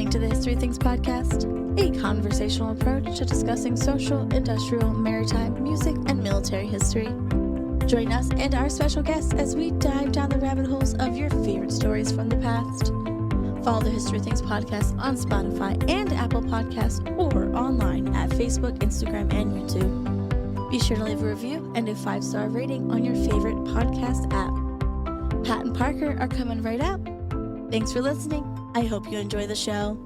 listening to the History Things podcast, a conversational approach to discussing social, industrial, maritime, music, and military history. Join us and our special guests as we dive down the rabbit holes of your favorite stories from the past. Follow the History Things podcast on Spotify and Apple Podcasts or online at Facebook, Instagram, and YouTube. Be sure to leave a review and a 5-star rating on your favorite podcast app. Pat and Parker are coming right up. Thanks for listening. I hope you enjoy the show.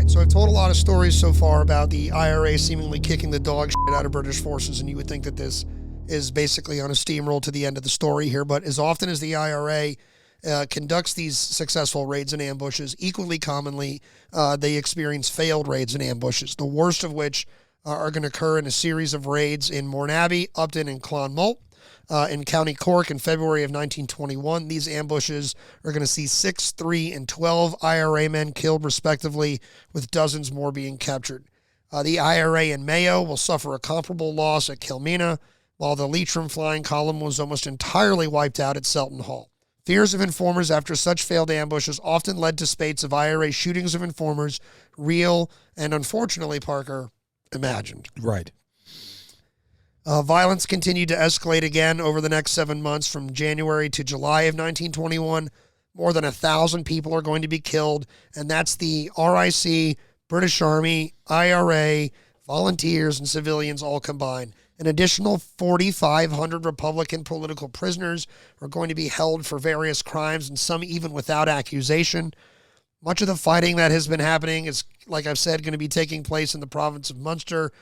So I've told a lot of stories so far about the IRA seemingly kicking the dog shit out of British forces, and you would think that this is basically on a steamroll to the end of the story here. But as often as the IRA conducts these successful raids and ambushes, equally commonly they experience failed raids and ambushes, the worst of which are going to occur in a series of raids in Mornabbie, Upton, and Clonmel. In County Cork in February of 1921. These ambushes are going to see 6, 3, and 12 IRA men killed respectively, with dozens more being captured. The IRA in Mayo will suffer a comparable loss at Kilmina, while the Leitrim flying column was almost entirely wiped out at Selton Hall. Fears of informers after such failed ambushes often led to spates of IRA shootings of informers, real and, unfortunately, Parker, imagined. Right. Violence continued to escalate again over the next 7 months from January to July of 1921. More than 1,000 people are going to be killed, and that's the RIC, British Army, IRA, volunteers, and civilians all combined. An additional 4,500 Republican political prisoners are going to be held for various crimes, and some even without accusation. Much of the fighting that has been happening is, like I've said, going to be taking place in the province of Munster,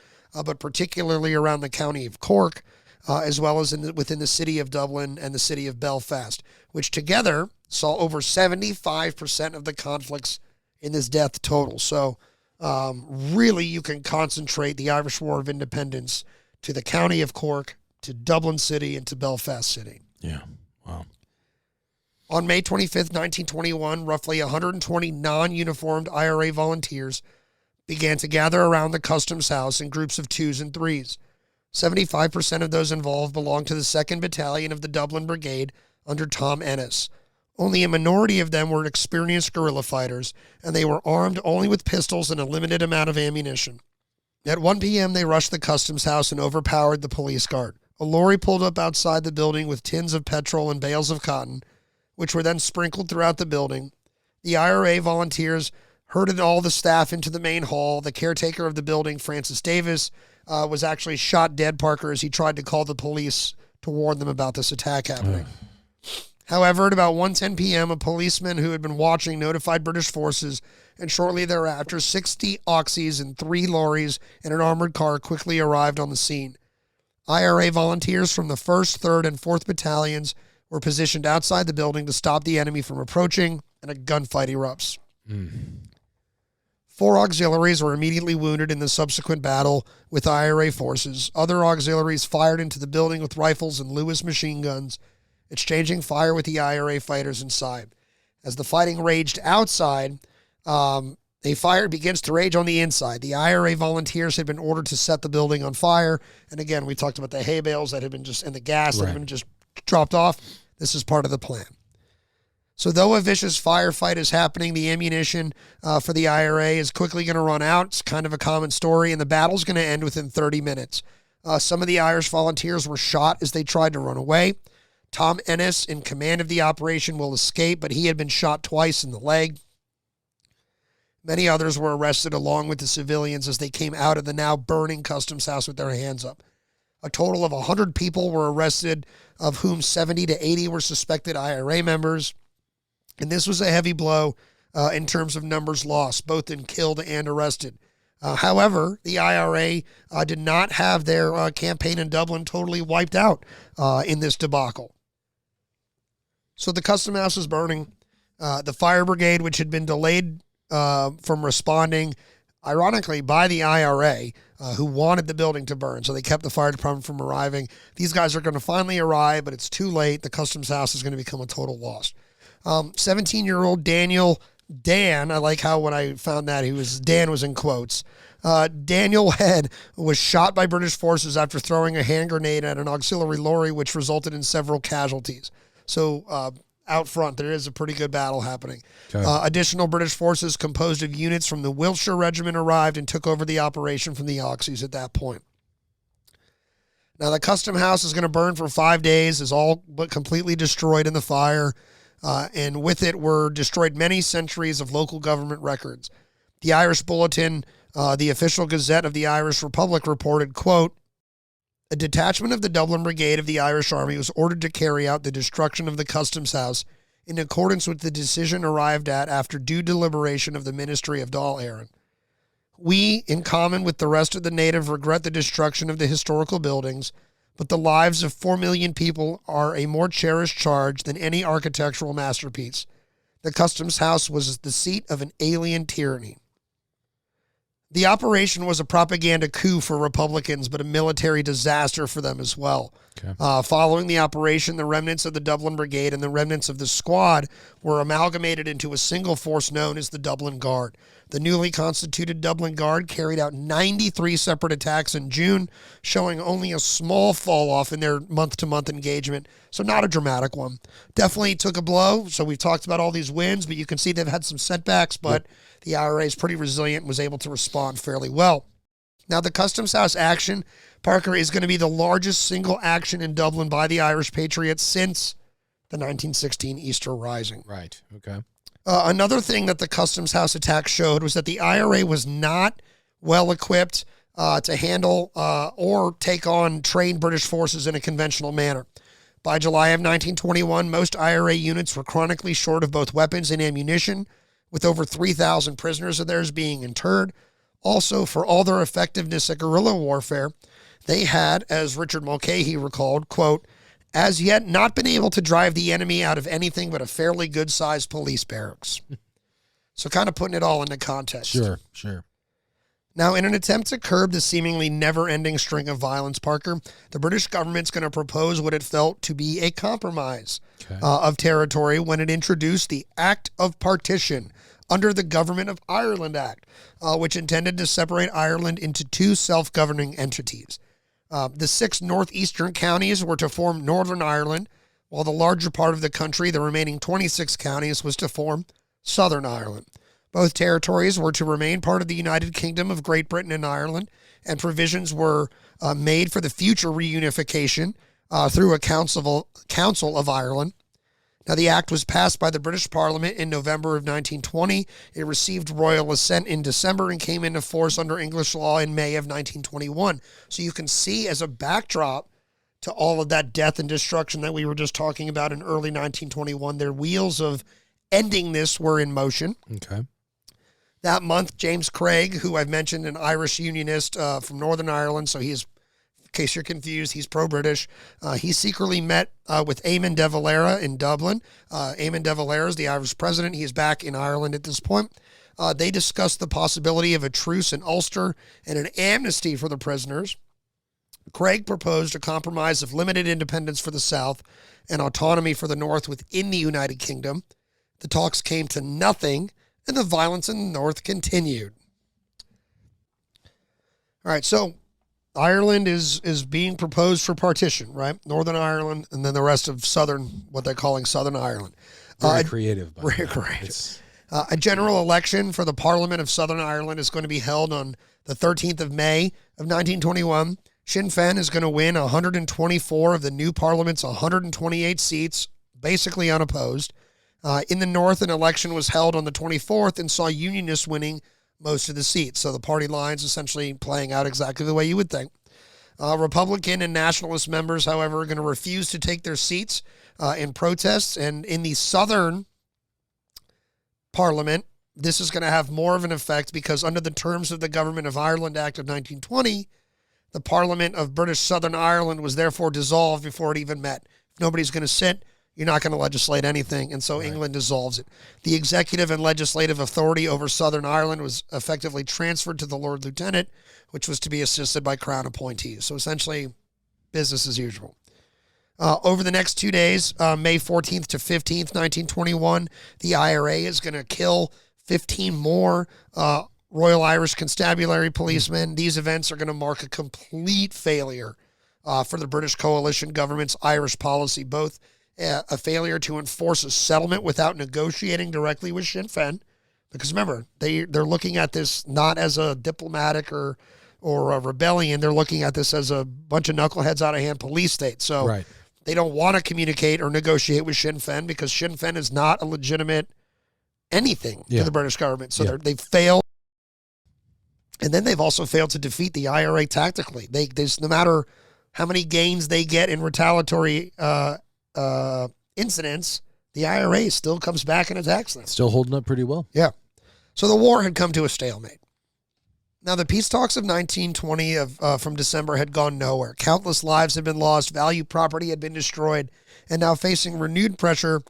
but particularly around the county of Cork, as well as within the city of Dublin and the city of Belfast, which together saw over 75% of the conflicts in this death total. So really you can concentrate the Irish War of Independence to the county of Cork, to Dublin City, and to Belfast City. Yeah, wow. On May 25th, 1921, roughly 120 non-uniformed IRA volunteers began to gather around the customs house in groups of 2s and 3s. 75% of those involved belonged to the 2nd Battalion of the Dublin Brigade under Tom Ennis. Only a minority of them were experienced guerrilla fighters, and they were armed only with pistols and a limited amount of ammunition. At 1 p.m., they rushed the customs house and overpowered the police guard. A lorry pulled up outside the building with tins of petrol and bales of cotton, which were then sprinkled throughout the building. The IRA volunteers herded all the staff into the main hall. The caretaker of the building, Francis Davis, was actually shot dead, Parker, as he tried to call the police to warn them about this attack happening. However, at about 1:10 p.m., a policeman who had been watching notified British forces, and shortly thereafter, 60 oxys and 3 lorries and an armored car quickly arrived on the scene. IRA volunteers from the 1st, 3rd, and 4th Battalions were positioned outside the building to stop the enemy from approaching, and a gunfight erupts. 4 auxiliaries were immediately wounded in the subsequent battle with IRA forces. Other auxiliaries fired into the building with rifles and Lewis machine guns, exchanging fire with the IRA fighters inside. As the fighting raged outside, a fire begins to rage on the inside. The IRA volunteers had been ordered to set the building on fire. And again, we talked about the hay bales that had been and the gas that had been just dropped off. This is part of the plan. So though a vicious firefight is happening, the ammunition for the IRA is quickly going to run out. It's kind of a common story, and the battle's going to end within 30 minutes. Some of the Irish volunteers were shot as they tried to run away. Tom Ennis, in command of the operation, will escape, but he had been shot twice in the leg. Many others were arrested along with the civilians as they came out of the now burning customs house with their hands up. A total of 100 people were arrested, of whom 70 to 80 were suspected IRA members. And this was a heavy blow in terms of numbers lost, both in killed and arrested. However, the IRA did not have their campaign in Dublin totally wiped out in this debacle. So the Custom House is burning. The fire brigade, which had been delayed from responding, ironically, by the IRA, who wanted the building to burn. So they kept the fire department from arriving. These guys are going to finally arrive, but it's too late. The Customs House is going to become a total loss. 17-year-old Dan, I like how when I found that Dan was in quotes. Daniel Head was shot by British forces after throwing a hand grenade at an auxiliary lorry, which resulted in several casualties. So out front, there is a pretty good battle happening. Okay. Additional British forces composed of units from the Wiltshire Regiment arrived and took over the operation from the Auxies at that point. Now, the Custom House is going to burn for 5 days, is all but completely destroyed in the fire. And with it were destroyed many centuries of local government records. The Irish Bulletin, the official gazette of the Irish Republic, reported, quote, "A detachment of the Dublin Brigade of the Irish Army was ordered to carry out the destruction of the Customs House in accordance with the decision arrived at after due deliberation of the Ministry of Dáil Éireann. We, in common with the rest of the native, regret the destruction of the historical buildings, but the lives of 4 million people are a more cherished charge than any architectural masterpiece. The Customs House was the seat of an alien tyranny." The operation was a propaganda coup for Republicans, but a military disaster for them as well. Okay. Following the operation, the remnants of the Dublin Brigade and the remnants of the squad were amalgamated into a single force known as the Dublin Guard. The newly constituted Dublin Guard carried out 93 separate attacks in June, showing only a small fall-off in their month-to-month engagement, so not a dramatic one. Definitely took a blow, so we've talked about all these wins, but you can see they've had some setbacks, but the IRA is pretty resilient and was able to respond fairly well. Now, the Customs House action, Parker, is going to be the largest single action in Dublin by the Irish Patriots since the 1916 Easter Rising. Right, okay. Another thing that the Customs House attack showed was that the IRA was not well equipped to handle or take on trained British forces in a conventional manner. By July of 1921, most IRA units were chronically short of both weapons and ammunition, with over 3,000 prisoners of theirs being interred. Also, for all their effectiveness at guerrilla warfare, they had, as Richard Mulcahy recalled, quote, "as yet not been able to drive the enemy out of anything but a fairly good-sized police barracks." So kind of putting it all into context. Sure. Now, in an attempt to curb the seemingly never-ending string of violence, Parker, the British government's going to propose what it felt to be a compromise of territory when it introduced the Act of Partition under the Government of Ireland Act, which intended to separate Ireland into 2 self-governing entities. The 6 northeastern counties were to form Northern Ireland, while the larger part of the country, the remaining 26 counties, was to form Southern Ireland. Both territories were to remain part of the United Kingdom of Great Britain and Ireland, and provisions were made for the future reunification through a Council of Ireland. Now, the act was passed by the British Parliament in November of 1920. It received royal assent in December and came into force under English law in May of 1921. So you can see, as a backdrop to all of that death and destruction that we were just talking about in early 1921, their wheels of ending this were in motion. Okay. That month, James Craig, who I've mentioned, an Irish unionist from Northern Ireland, so he's, in case you're confused, he's pro-British. He secretly met with Eamon de Valera in Dublin. Eamon de Valera is the Irish president. He is back in Ireland at this point. They discussed the possibility of a truce in Ulster and an amnesty for the prisoners. Craig proposed a compromise of limited independence for the South and autonomy for the North within the United Kingdom. The talks came to nothing, and the violence in the North continued. All right, so Ireland is being proposed for partition, right? Northern Ireland, and then the rest of what they're calling Southern Ireland. Very creative. Very creative. A general election for the Parliament of Southern Ireland is going to be held on the 13th of May of 1921. Sinn Féin is going to win 124 of the new Parliament's 128 seats, basically unopposed. In the North, an election was held on the 24th and saw Unionists winning most of the seats. So the party lines essentially playing out exactly the way you would think. Republican and Nationalist members, however, are going to refuse to take their seats in protests. And in the Southern Parliament, this is going to have more of an effect because under the terms of the Government of Ireland Act of 1920, the Parliament of British Southern Ireland was therefore dissolved before it even met. If nobody's going to sit, you're not going to legislate anything, and so England dissolves it. The executive and legislative authority over Southern Ireland was effectively transferred to the Lord Lieutenant, which was to be assisted by Crown appointees. So essentially, business as usual. Over the next 2 days, May 14th to 15th, 1921, the IRA is going to kill 15 more Royal Irish Constabulary policemen. These events are going to mark a complete failure for the British coalition government's Irish policy, both a failure to enforce a settlement without negotiating directly with Sinn Féin, because remember, they're looking at this not as a diplomatic or a rebellion. They're looking at this as a bunch of knuckleheads out of hand police state. So they don't want to communicate or negotiate with Sinn Féin because Sinn Féin is not a legitimate anything to the British government. So they've failed. And then they've also failed to defeat the IRA tactically. There's no matter how many gains they get in retaliatory incidents, the IRA still comes back and attacks them. Still holding up pretty well. Yeah. So the war had come to a stalemate. Now, the peace talks of 1920 from December had gone nowhere. Countless lives had been lost, valued property had been destroyed, and now facing renewed pressure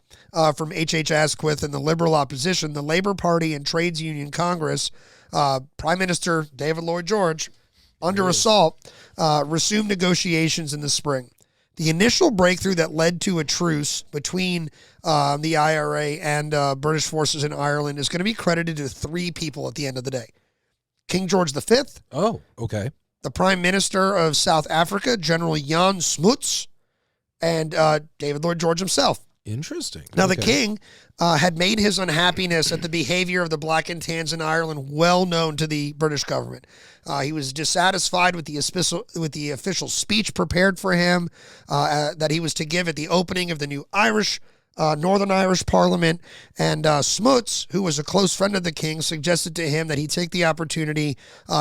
from H.H. Asquith and the Liberal opposition, the Labour Party and Trades Union Congress, Prime Minister David Lloyd George, under assault, resumed negotiations in the spring. The initial breakthrough that led to a truce between the IRA and British forces in Ireland is going to be credited to three people at the end of the day. King George V. Oh, okay. The Prime Minister of South Africa, General Jan Smuts, and David Lloyd George himself. Interesting. Now, the king had made his unhappiness at the behavior of the Black and Tans in Ireland well known to the British government. He was dissatisfied with the official speech prepared for him that he was to give at the opening of the new Northern Irish Parliament, and Smuts, who was a close friend of the king, suggested to him that he take the opportunity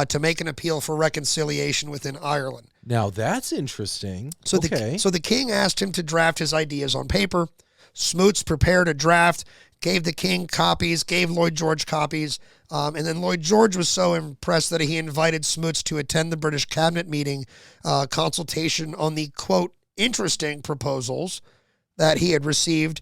to make an appeal for reconciliation within Ireland. Now, that's interesting. So the king asked him to draft his ideas on paper. Smuts prepared a draft, gave the king copies, gave Lloyd George copies, and then Lloyd George was so impressed that he invited Smuts to attend the British cabinet meeting consultation on the, quote, interesting proposals that he had received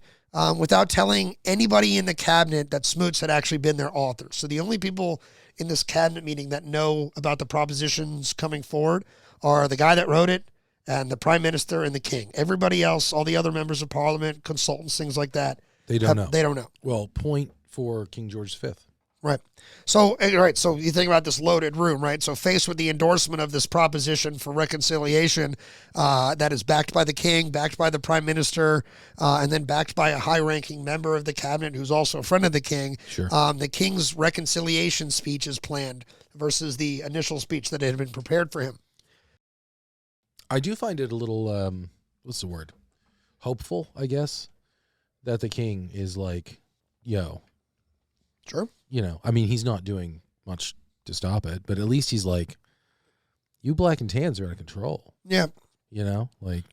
without telling anybody in the cabinet that Smuts had actually been their author. So the only people in this cabinet meeting that know about the propositions coming forward are the guy that wrote it and the prime minister and the king. Everybody else, all the other members of parliament, consultants, things like that, they don't know. They don't know. Well, point for King George V. Right. So you think about this loaded room, right? So faced with the endorsement of this proposition for reconciliation that is backed by the king, backed by the prime minister, and then backed by a high-ranking member of the cabinet who's also a friend of the king, the king's reconciliation speech is planned versus the initial speech that had been prepared for him. I do find it a little, what's the word? Hopeful, I guess, that the king is like, yo. Sure. You know, I mean, he's not doing much to stop it, but at least he's like, you Black and Tans are out of control. Yeah. You know, like,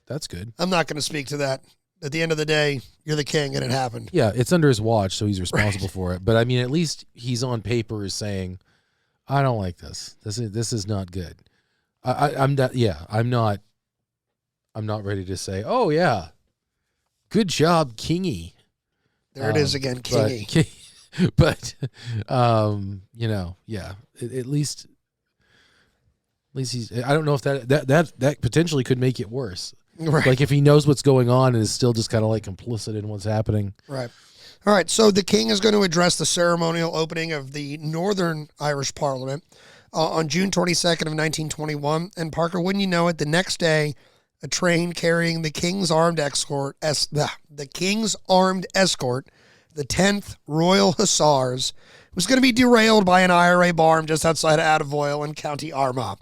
that's good. I'm not going to speak to that. At the end of the day, you're the king and it happened. Yeah, it's under his watch, so he's responsible for it. But, I mean, at least he's on paper is saying, I don't like this. This is not good. I'm not ready to say, oh, yeah, good job, kingy. There it is again, kingy. But, you know, yeah, at least he's, I don't know if that potentially could make it worse. Right. Like if he knows what's going on and is still just kind of like complicit in what's happening. Right. All right. So the king is going to address the ceremonial opening of the Northern Irish Parliament on June 22nd of 1921. And Parker, wouldn't you know it, the next day, a train carrying the king's armed escort, the 10th Royal Hussars, was going to be derailed by an IRA bomb just outside of Atavoyle in County Armagh.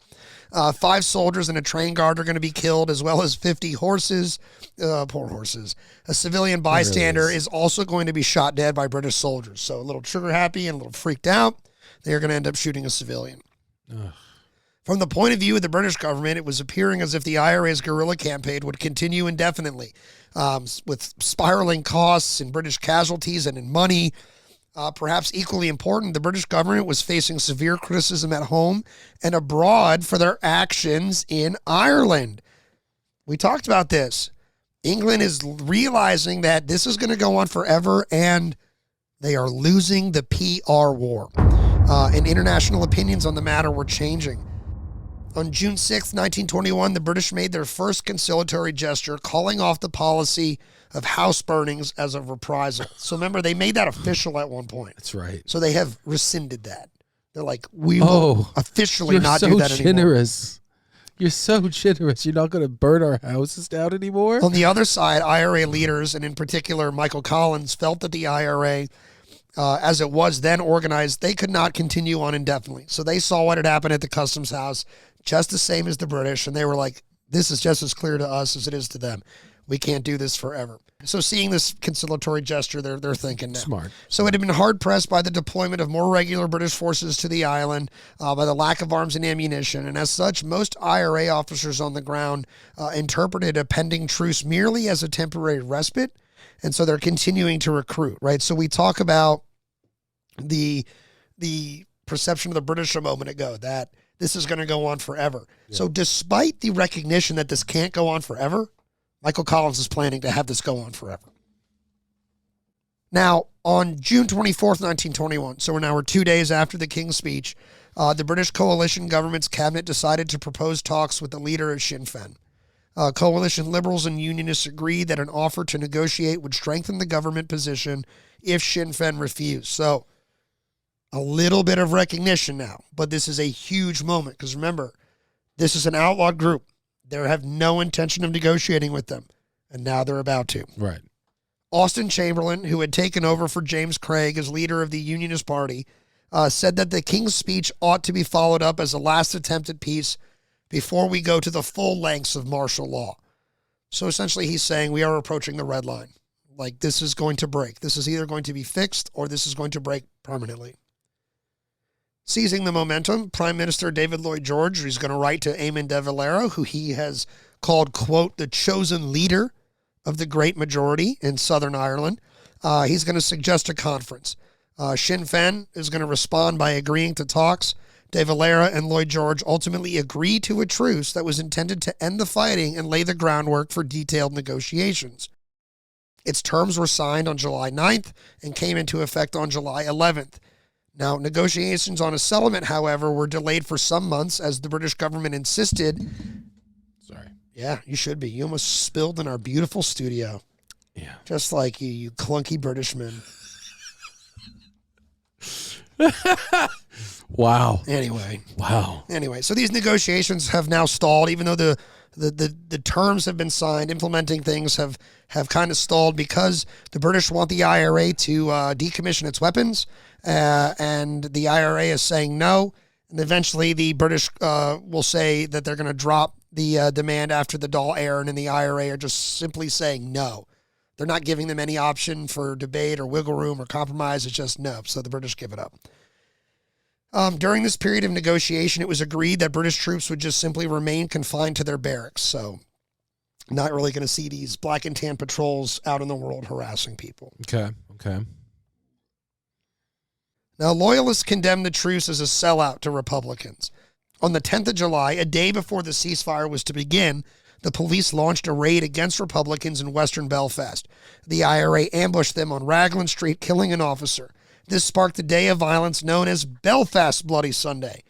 5 soldiers and a train guard are going to be killed, as well as 50 horses. Poor horses. A civilian bystander is also going to be shot dead by British soldiers. So a little trigger happy and a little freaked out. They're going to end up shooting a civilian. Ugh. From the point of view of the British government, it was appearing as if the IRA's guerrilla campaign would continue indefinitely, with spiraling costs in British casualties and in money. Perhaps equally important, the British government was facing severe criticism at home and abroad for their actions in Ireland. We talked about this. England is realizing that this is going to go on forever, and they are losing the PR war. And international opinions on the matter were changing. On June 6, 1921, the British made their first conciliatory gesture, calling off the policy of house burnings as a reprisal. So remember, they made that official at one point. That's right. So they have rescinded that. They're like, we will officially not do that anymore. Generous. You're so generous. You're not going to burn our houses down anymore? On the other side, IRA leaders, and in particular Michael Collins, felt that the IRA, as it was then organized, they could not continue on indefinitely. So they saw what had happened at the Customs House, just the same as the British, and they were like, this is just as clear to us as it is to them. We can't do this forever. So seeing this conciliatory gesture, they're thinking now. Smart. So it had been hard pressed by the deployment of more regular British forces to the island, by the lack of arms and ammunition, and as such, most IRA officers on the ground interpreted a pending truce merely as a temporary respite, and so they're continuing to recruit, right? So we talk about the perception of the British a moment ago, that this is going to go on forever. Yeah. So despite the recognition that this can't go on forever, Michael Collins is planning to have this go on forever. Now, on June 24th, 1921, so we're 2 days after the King's speech, the British coalition government's cabinet decided to propose talks with the leader of Sinn Féin. Coalition liberals and unionists agreed that an offer to negotiate would strengthen the government position if Sinn Féin refused. So, a little bit of recognition now, but this is a huge moment because remember, this is an outlawed group. They have no intention of negotiating with them, and now they're about to. Right. Austin Chamberlain, who had taken over for James Craig as leader of the Unionist Party, said that the King's speech ought to be followed up as a last attempt at peace before we go to the full lengths of martial law. So essentially he's saying we are approaching the red line. Like, this is going to break. This is either going to be fixed or this is going to break permanently. Seizing the momentum, Prime Minister David Lloyd George is going to write to Eamon de Valera, who he has called, quote, the chosen leader of the great majority in Southern Ireland. He's going to suggest a conference. Sinn Féin is going to respond by agreeing to talks. De Valera and Lloyd George ultimately agreed to a truce that was intended to end the fighting and lay the groundwork for detailed negotiations. Its terms were signed on July 9th and came into effect on July 11th. Now, negotiations on a settlement, however, were delayed for some months as the British government insisted. Sorry. Yeah, you should be. You almost spilled in our beautiful studio. Yeah. Just like you clunky Britishman. Wow. Anyway. Wow. Anyway, so these negotiations have now stalled, even though the terms have been signed. Implementing things have kind of stalled because the British want the IRA to decommission its weapons, and the IRA is saying no. And eventually the British will say that they're going to drop the demand after the Dáil and the IRA are just simply saying no. They're not giving them any option for debate or wiggle room or compromise. It's just no. So the British give it up. During this period of negotiation, it was agreed that British troops would just simply remain confined to their barracks. So not really going to see these black and tan patrols out in the world harassing people. Okay. Now, loyalists condemned the truce as a sellout to Republicans. On the 10th of July, a day before the ceasefire was to begin, the police launched a raid against Republicans in western Belfast. The IRA ambushed them on Raglan Street, killing an officer. This sparked a day of violence known as Belfast Bloody Sunday.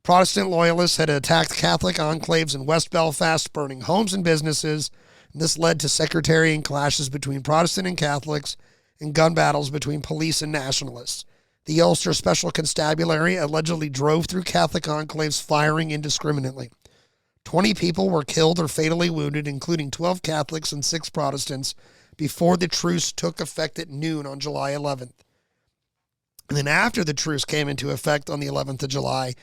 Protestant loyalists had attacked Catholic enclaves in West Belfast, burning homes and businesses. And this led to sectarian clashes between Protestant and Catholics and gun battles between police and nationalists. The Ulster Special Constabulary allegedly drove through Catholic enclaves, firing indiscriminately. 20 people were killed or fatally wounded, including 12 Catholics and 6 Protestants, before the truce took effect at noon on July 11th. And then after the truce came into effect on the 11th of July,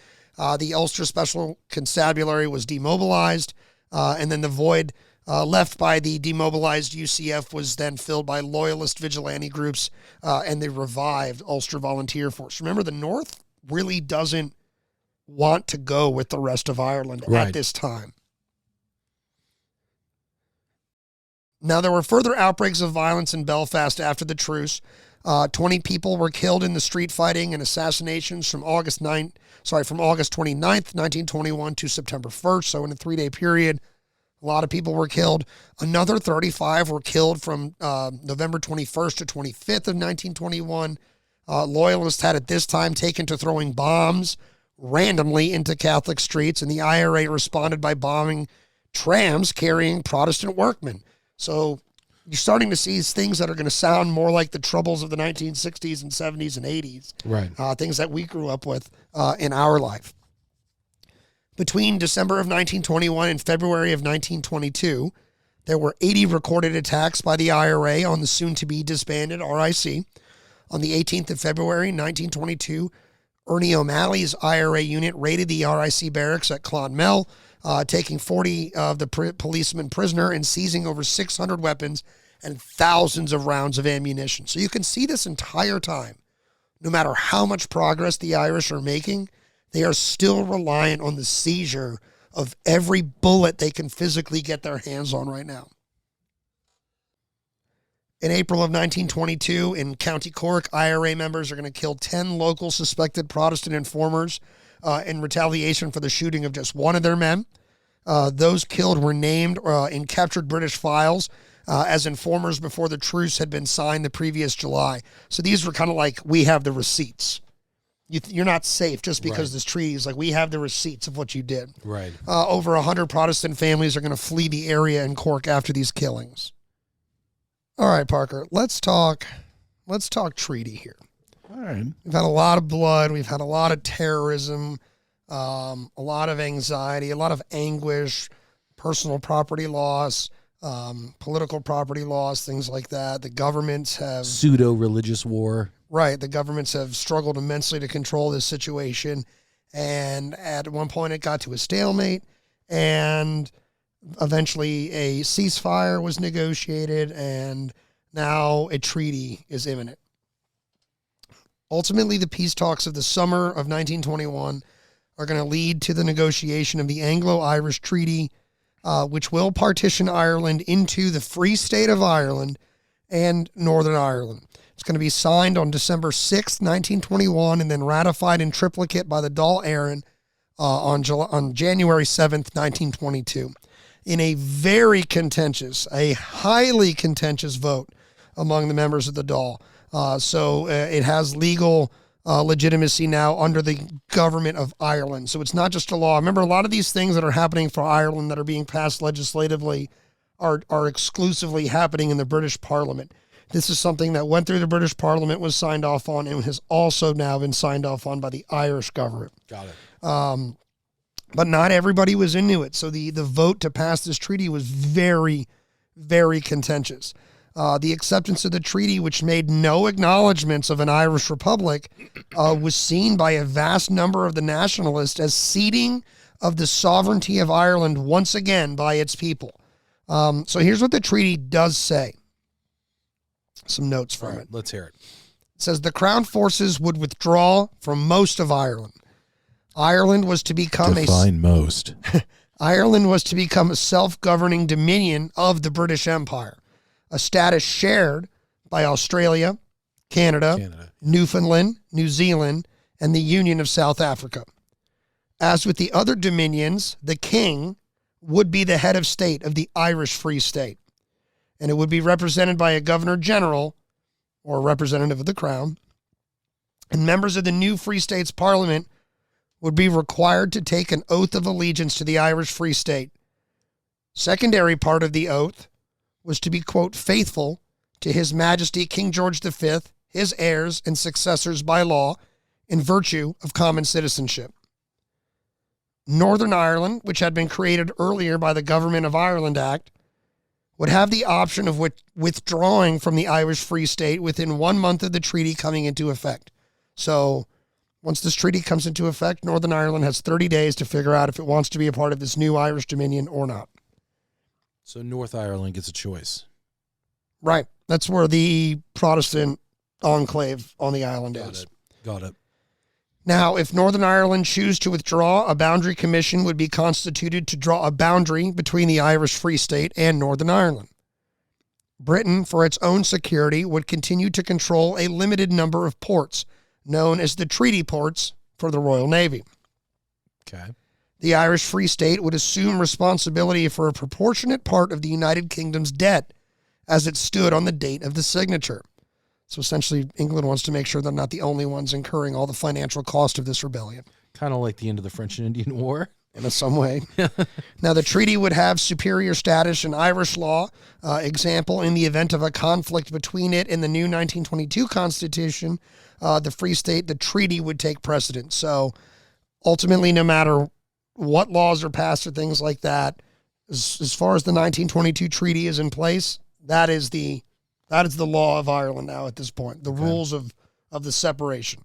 the Ulster Special Constabulary was demobilized, and then the void left by the demobilized UCF was then filled by loyalist vigilante groups and the revived Ulster Volunteer Force. Remember, the North really doesn't want to go with the rest of Ireland at this time. Now, there were further outbreaks of violence in Belfast after the truce. 20 people were killed in the street fighting and assassinations from August 29th, 1921 to September 1st, so in a 3-day period. A lot of people were killed. Another 35 were killed from November 21st to 25th of 1921. Loyalists had at this time taken to throwing bombs randomly into Catholic streets, and the IRA responded by bombing trams carrying Protestant workmen. So you're starting to see things that are going to sound more like the troubles of the 1960s and 70s and 80s. Right. Things that we grew up with in our life. Between December of 1921 and February of 1922, there were 80 recorded attacks by the IRA on the soon-to-be disbanded RIC. On the 18th of February, 1922, Ernie O'Malley's IRA unit raided the RIC barracks at Clonmel, taking 40 of the policemen prisoner and seizing over 600 weapons and thousands of rounds of ammunition. So you can see this entire time, no matter how much progress the Irish are making, they are still reliant on the seizure of every bullet they can physically get their hands on right now. In April of 1922, in County Cork, IRA members are going to kill 10 local suspected Protestant informers in retaliation for the shooting of just one of their men. Those killed were named in captured British files as informers before the truce had been signed the previous July. So these were kind of like, we have the receipts. You're not safe just because this treaty is like, we have the receipts of what you did. Right. Over 100 Protestant families are going to flee the area in Cork after these killings. All right, Parker, let's talk treaty here. All right. We've had a lot of blood. We've had a lot of terrorism, a lot of anxiety, a lot of anguish, personal property loss, political property loss, things like that. The governments have... Pseudo-religious war. Right. The governments have struggled immensely to control this situation. And at one point it got to a stalemate, and eventually a ceasefire was negotiated, and now a treaty is imminent. Ultimately, the peace talks of the summer of 1921 are going to lead to the negotiation of the Anglo-Irish Treaty, which will partition Ireland into the Free State of Ireland and Northern Ireland. It's going to be signed on December 6th, 1921, and then ratified in triplicate by the Dáil Éireann on January 7th, 1922. In a very contentious, a highly contentious vote among the members of the Dáil. So it has legal legitimacy now under the government of Ireland. So it's not just a law. Remember, a lot of these things that are happening for Ireland that are being passed legislatively are exclusively happening in the British Parliament. This is something that went through the British Parliament, was signed off on, and has also now been signed off on by the Irish government. Got it. But not everybody was into it. So the vote to pass this treaty was very, very contentious. The acceptance of the treaty, which made no acknowledgments of an Irish republic, was seen by a vast number of the nationalists as ceding of the sovereignty of Ireland once again by its people. So here's what the treaty does say. Some notes from it. Let's hear it. It says the Crown forces would withdraw from most of Ireland. Ireland was to become most. Ireland was to become a self-governing dominion of the British Empire, a status shared by Australia, Canada, Newfoundland, New Zealand, and the Union of South Africa. As with the other dominions, the king would be the head of state of the Irish Free State, and it would be represented by a governor-general, or representative of the crown, and members of the new Free States Parliament would be required to take an oath of allegiance to the Irish Free State. Secondary part of the oath was to be, quote, faithful to His Majesty King George V, his heirs and successors by law, in virtue of common citizenship. Northern Ireland, which had been created earlier by the Government of Ireland Act, would have the option of withdrawing from the Irish Free State within 1 month of the treaty coming into effect. So once this treaty comes into effect, Northern Ireland has 30 days to figure out if it wants to be a part of this new Irish Dominion or not. So North Ireland gets a choice. Right. That's where the Protestant enclave on the island is. Got it. Now, if Northern Ireland choose to withdraw, a boundary commission would be constituted to draw a boundary between the Irish Free State and Northern Ireland. Britain, for its own security, would continue to control a limited number of ports, known as the treaty ports for the Royal Navy. Okay. The Irish Free State would assume responsibility for a proportionate part of the United Kingdom's debt as it stood on the date of the signature. So essentially, England wants to make sure they're not the only ones incurring all the financial cost of this rebellion. Kind of like the end of the French and Indian War. In some way. Now, the treaty would have superior status in Irish law. Example, in the event of a conflict between it and the new 1922 Constitution, the Free State, the treaty would take precedence. So ultimately, no matter what laws are passed or things like that, as far as the 1922 treaty is in place, that is the law of Ireland now at this point, the rules of the separation.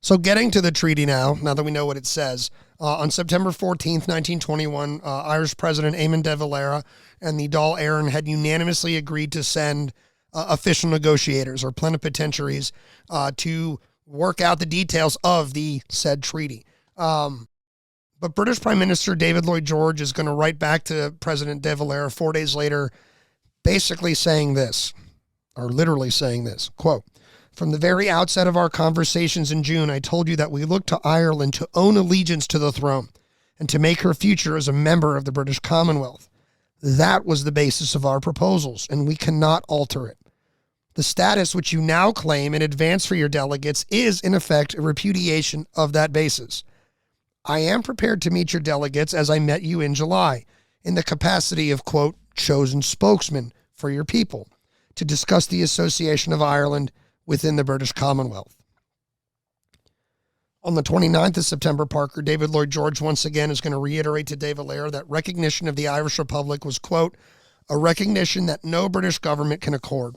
So getting to the treaty now that we know what it says, on September 14th, 1921, Irish President Eamon de Valera and the Dáil Éireann had unanimously agreed to send official negotiators or plenipotentiaries to work out the details of the said treaty. But British Prime Minister David Lloyd George is going to write back to President de Valera 4 days later, basically saying this, or literally saying this, quote, "From the very outset of our conversations in June, I told you that we looked to Ireland to own allegiance to the throne and to make her future as a member of the British Commonwealth. That was the basis of our proposals, and we cannot alter it. The status which you now claim in advance for your delegates is, in effect, a repudiation of that basis. I am prepared to meet your delegates as I met you in July, in the capacity of, quote, chosen spokesman for your people, to discuss the association of Ireland within the British Commonwealth." On the 29th of September, David Lloyd George once again is going to reiterate to de Valera that recognition of the Irish Republic was, quote, a recognition that no British government can accord.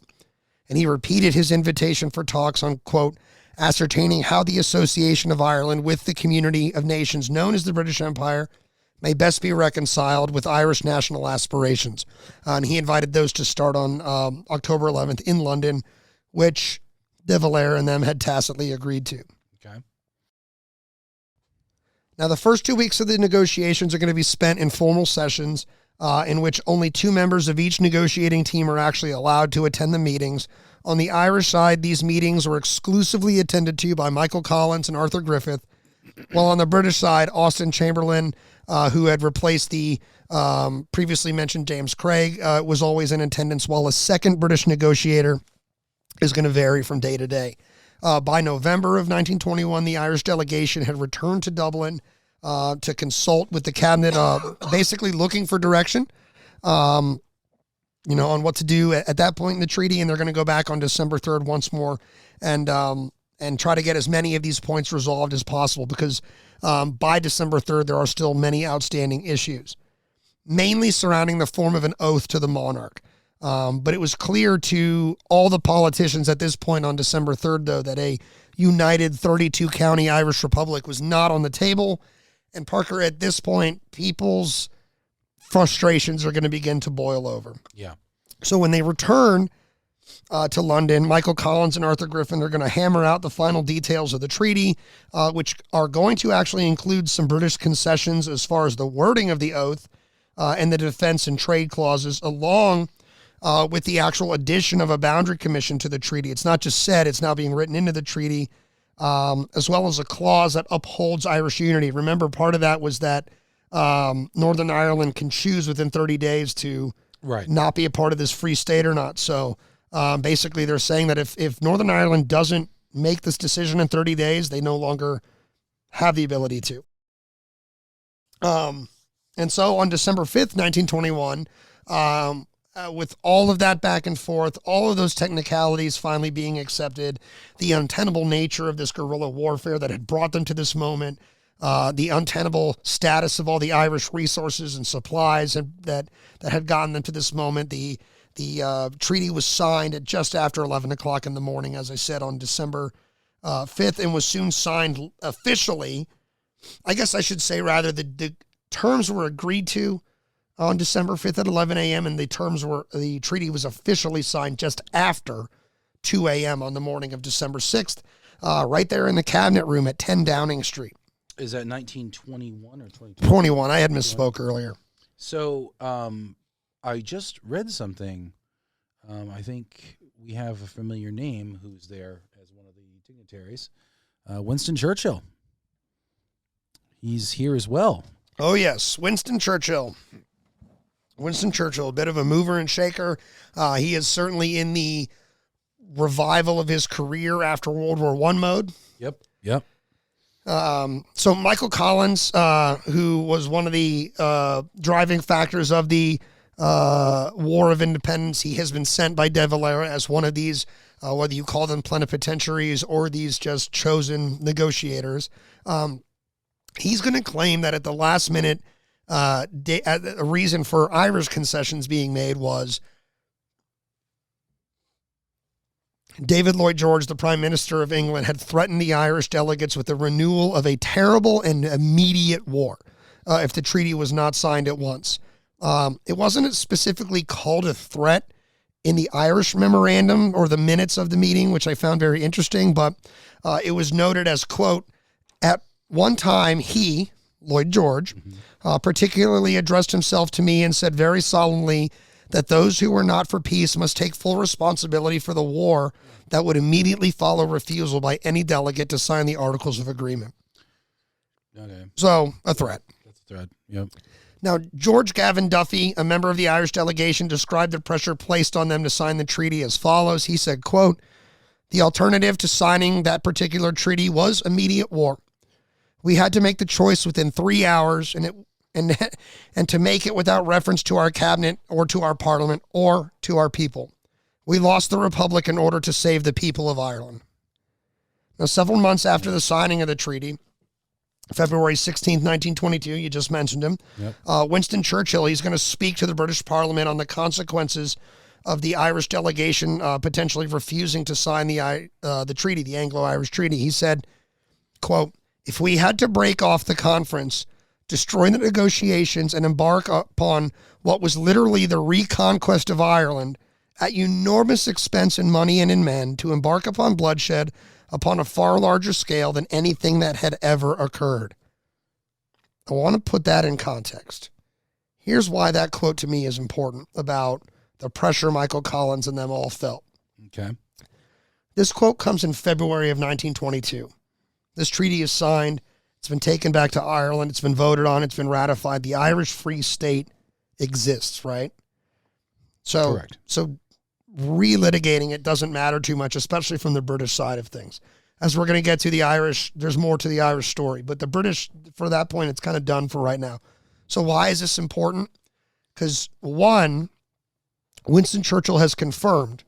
And he repeated his invitation for talks on, quote, ascertaining how the association of Ireland with the community of nations known as the British Empire may best be reconciled with Irish national aspirations. And he invited those to start on October 11th in London, which de Valera and them had tacitly agreed to. Okay. Now, the first 2 weeks of the negotiations are going to be spent in formal sessions in which only 2 members of each negotiating team are actually allowed to attend the meetings. On the Irish side, these meetings were exclusively attended to by Michael Collins and Arthur Griffith, while on the British side, Austen Chamberlain, who had replaced the previously mentioned James Craig, was always in attendance, while a second British negotiator is going to vary from day to day. By November of 1921, the Irish delegation had returned to Dublin to consult with the cabinet, basically looking for direction, on what to do at that point in the treaty. And they're going to go back on December 3rd once more and try to get as many of these points resolved as possible, because by December 3rd, there are still many outstanding issues, mainly surrounding the form of an oath to the monarch. But it was clear to all the politicians at this point on December 3rd, though, that a united 32-county Irish Republic was not on the table. And Parker, at this point, people's frustrations are going to begin to boil over. Yeah. So when they return to London, Michael Collins and Arthur Griffin are going to hammer out the final details of the treaty, which are going to actually include some British concessions as far as the wording of the oath and the defense and trade clauses, along with the actual addition of a boundary commission to the treaty. It's not just said, it's now being written into the treaty, as well as a clause that upholds Irish unity. Remember, part of that was that Northern Ireland can choose within 30 days to not be a part of this free state or not. So basically they're saying that if Northern Ireland doesn't make this decision in 30 days, they no longer have the ability to. And so on December 5th, 1921, with all of that back and forth, all of those technicalities finally being accepted, the untenable nature of this guerrilla warfare that had brought them to this moment, the untenable status of all the Irish resources and supplies that had gotten them to this moment, the treaty was signed at just after 11 o'clock in the morning, as I said, on December 5th, and was soon signed officially. I guess I should say, rather, the terms were agreed to on December 5th at 11 a.m., and the treaty was officially signed just after 2 a.m. on the morning of December 6th, right there in the cabinet room at 10 Downing Street. Is that 1921 or 2021? 21. I had misspoke earlier. So I just read something. I think we have a familiar name who's there as one of the dignitaries. Winston Churchill. He's here as well. Oh, yes. Winston Churchill. Winston Churchill, a bit of a mover and shaker. He is certainly in the revival of his career after World War I mode. Yep. So Michael Collins, who was one of the driving factors of the War of Independence, he has been sent by De Valera as one of these, whether you call them plenipotentiaries or these just chosen negotiators. He's going to claim that at the last minute, a reason for Irish concessions being made was David Lloyd George, the Prime Minister of England, had threatened the Irish delegates with the renewal of a terrible and immediate war if the treaty was not signed at once. It wasn't specifically called a threat in the Irish memorandum or the minutes of the meeting, which I found very interesting, but it was noted as, quote, at one time he, Lloyd George, particularly addressed himself to me and said very solemnly that those who were not for peace must take full responsibility for the war that would immediately follow refusal by any delegate to sign the Articles of Agreement. Okay. So, a threat. That's a threat. Yep. Now, George Gavin Duffy, a member of the Irish delegation, described the pressure placed on them to sign the treaty as follows. He said, quote, the alternative to signing that particular treaty was immediate war. We had to make the choice within 3 hours and to make it without reference to our cabinet or to our parliament or to our people. We lost the republic in order to save the people of Ireland. Now, several months after the signing of the treaty, February 16th, 1922, you just mentioned him, Winston Churchill, he's going to speak to the British Parliament on the consequences of the Irish delegation potentially refusing to sign the treaty, the Anglo-Irish Treaty. He said, quote, if we had to break off the conference, destroy the negotiations, and embark upon what was literally the reconquest of Ireland at enormous expense in money and in men, to embark upon bloodshed upon a far larger scale than anything that had ever occurred. I want to put that in context. Here's why that quote to me is important about the pressure Michael Collins and them all felt. Okay. This quote comes in February of 1922. This treaty is signed. It's been taken back to Ireland. It's been voted on. It's been ratified. The Irish Free State exists, right? So, Correct. So relitigating it doesn't matter too much, especially from the British side of things. As we're going to get to the Irish, there's more to the Irish story. But the British, for that point, it's kind of done for right now. So why is this important? Because, one, Winston Churchill has confirmed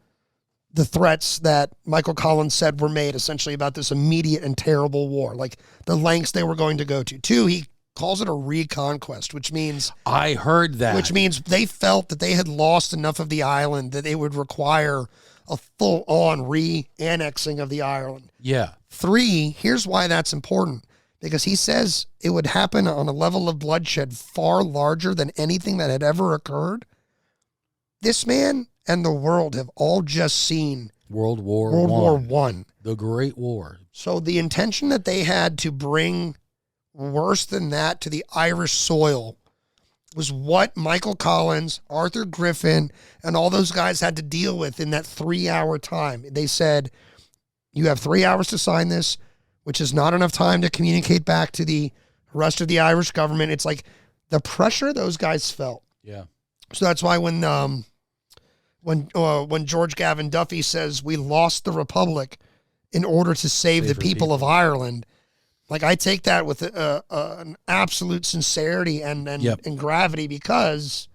the threats that Michael Collins said were made essentially about this immediate and terrible war, like the lengths they were going to go to. Two, he calls it a reconquest, which means... I heard that. Which means they felt that they had lost enough of the island that they would require a full-on re-annexing of the island. Yeah. Three, here's why that's important. Because he says it would happen on a level of bloodshed far larger than anything that had ever occurred. This man and the world have all just seen World War I. The Great War. So the intention that they had to bring worse than that to the Irish soil was what Michael Collins, Arthur Griffin, and all those guys had to deal with in that 3-hour time. They said, you have 3 hours to sign this, which is not enough time to communicate back to the rest of the Irish government. It's like the pressure those guys felt. Yeah. So that's why when George Gavin Duffy says we lost the republic in order to save the people of Ireland, like I take that with an absolute sincerity and gravity, because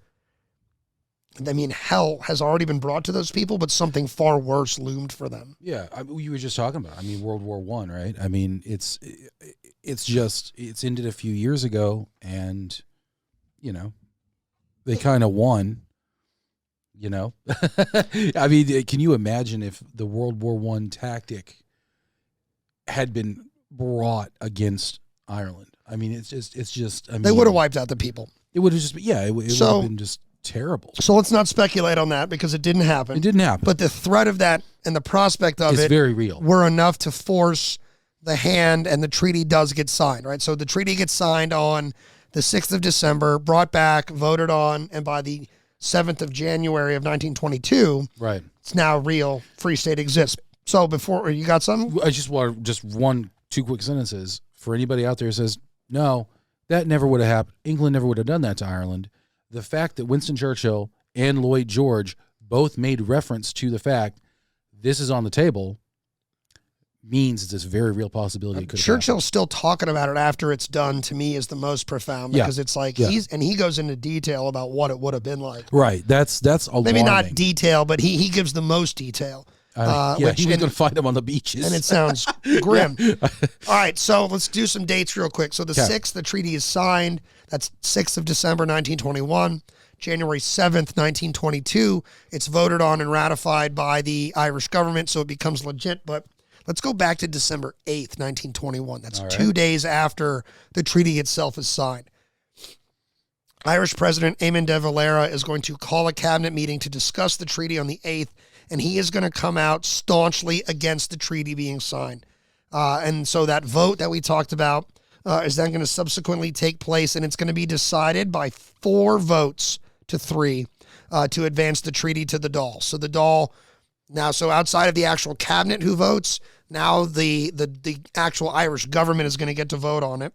I mean, hell has already been brought to those people, but something far worse loomed for them. Yeah, you were just talking about, I mean, World War I, right? I mean, it's ended a few years ago, and, you know, they kind of won, you know? I mean, can you imagine if the World War I tactic had been brought against Ireland? I mean, it's just, I mean, they would have wiped out the people. It would have just, it would have been just terrible. So let's not speculate on that, because it didn't happen. It didn't happen. But the threat of that and the prospect of it's very real. Were enough to force the hand, and the treaty does get signed, right? So the treaty gets signed on the 6th of December, brought back, voted on, and by the 7th of January of 1922, right, it's now real. Free State exists. So before, you got something? I just want two quick sentences for anybody out there who says, No, that never would have happened. England never would have done that to Ireland. The fact that Winston Churchill and Lloyd George both made reference to the fact this is on the table means it's a very real possibility. It could Churchill's still talking about it after it's done, to me, is the most profound, because it's like he goes into detail about what it would have been like. Right. That's alarming. Maybe not detail, but he gives the most detail. He was going to find them on the beaches. And it sounds grim. All right, so let's do some dates real quick. So the 6th, the treaty is signed. That's 6th of December, 1921. January 7th, 1922, it's voted on and ratified by the Irish government, so it becomes legit. But let's go back to December 8th, 1921. That's 2 days after the treaty itself is signed. Irish President Eamon de Valera is going to call a cabinet meeting to discuss the treaty on the 8th, and he is going to come out staunchly against the treaty being signed. And so that vote that we talked about is then going to subsequently take place, and it's going to be decided by 4 votes to 3 to advance the treaty to the Dáil. So the Dáil now, so outside of the actual cabinet who votes, now the actual Irish government is going to get to vote on it.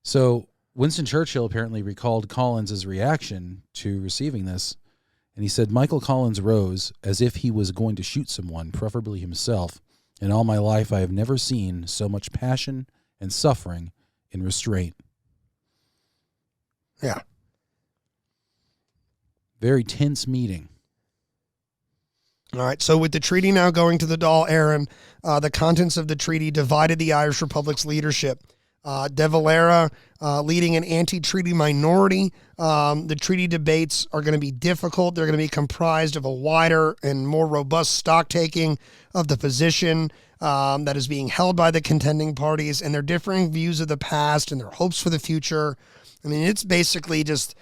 So Winston Churchill apparently recalled Collins's reaction to receiving this, and he said, Michael Collins rose as if he was going to shoot someone, preferably himself. In all my life, I have never seen so much passion and suffering in restraint. Yeah. Very tense meeting. All right, so with the treaty now going to the Dáil, Aaron, the contents of the treaty divided the Irish Republic's leadership. De Valera leading an anti-treaty minority. The treaty debates are going to be difficult. They're going to be comprised of a wider and more robust stocktaking of the position that is being held by the contending parties and their differing views of the past and their hopes for the future. I mean, it's basically just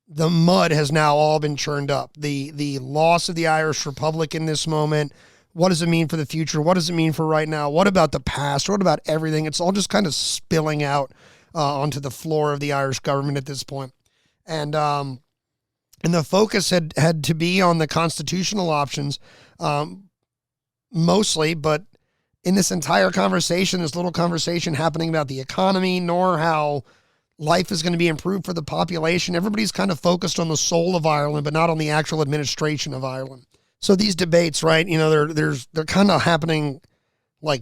the mud has now all been churned up. The loss of the Irish Republic in this moment. What does it mean for the future? What does it mean for right now? What about the past? What about everything? It's all just kind of spilling out onto the floor of the Irish government at this point. And the focus had to be on the constitutional options mostly, but in this entire conversation, this little conversation happening about the economy, nor how life is going to be improved for the population. Everybody's kind of focused on the soul of Ireland, but not on the actual administration of Ireland. So these debates, right, you know, they're kind of happening like